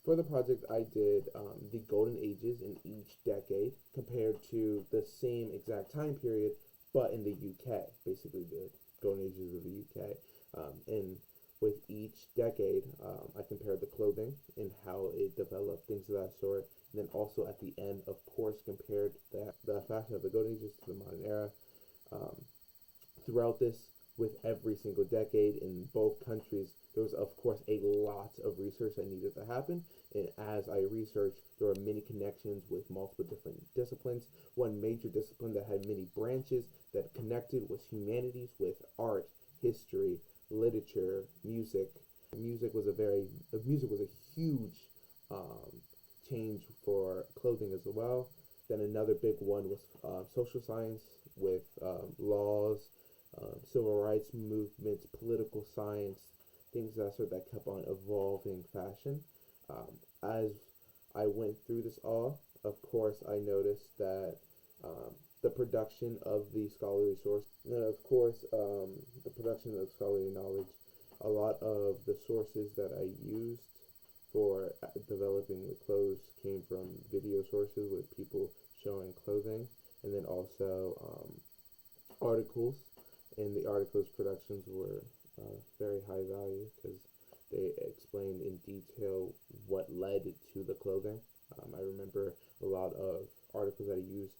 For the project, I did the golden ages in each decade compared to the same exact time period, but in the UK, basically the golden ages of the UK. And with each decade, I compared the clothing and how it developed, things of that sort. And then also at the end, of course, compared the fashion of the golden ages to the modern era. Um, Throughout this, with every single decade in both countries, there was, of course, a lot of research that needed to happen. And as I researched, there were many connections with multiple different disciplines. One major discipline that had many branches that connected was humanities with art, history, literature, music. Music was a huge um, change for clothing as well. Then another big one was social science with laws, civil rights movements, political science, things of that sort that kept on evolving fashion. As I went through this all, of course, I noticed that the production of the scholarly source, and of course, the production of scholarly knowledge, a lot of the sources that I used for developing the clothes came from video sources with people showing clothing, and then also articles, and the articles productions were very high value because they explained in detail what led to the clothing. I remember a lot of articles that I used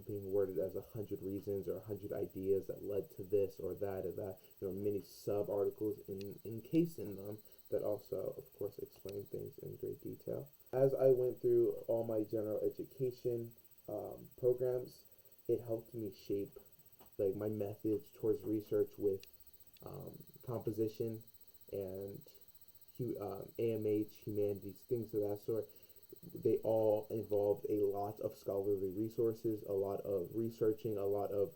being worded as 100 reasons or 100 ideas that led to this or that or that. There were many sub articles encased in them that also, of course, explain things in great detail. As I went through all my general education programs, it helped me shape like my methods towards research with um, composition and AMH, humanities, things of that sort. They all involved a lot of scholarly resources, a lot of researching, a lot of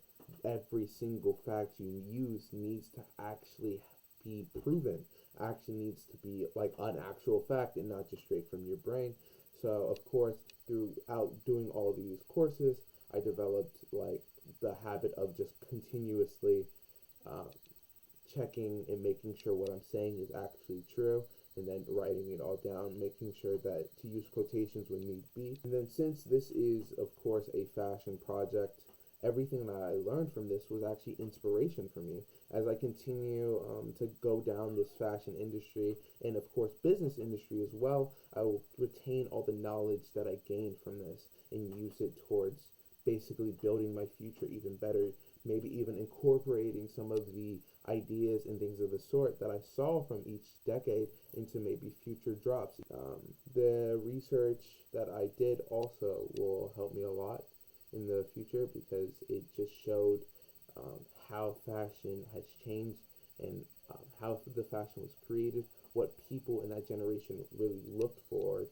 every single fact you use needs to actually be proven, actually needs to be like an actual fact and not just straight from your brain. So, of course, throughout doing all these courses, I developed like the habit of just continuously uh, checking and making sure what I'm saying is actually true, and then writing it all down, making sure that to use quotations when need be. And then since this is, of course, a fashion project, everything that I learned from this was actually inspiration for me as I continue to go down this fashion industry and, of course, business industry as well. I will retain all the knowledge that I gained from this and use it towards basically building my future even better, maybe even incorporating some of the ideas and things of the sort that I saw from each decade into maybe future drops. The research that I did also will help me a lot in the future because it just showed how fashion has changed and how the fashion was created, what people in that generation really looked for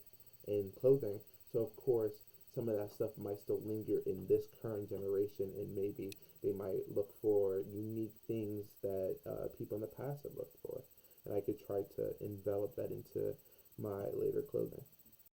in clothing. So, of course, some of that stuff might still linger in this current generation, and maybe they might look for unique things that people in the past have looked for. And I could try to envelop that into my later clothing.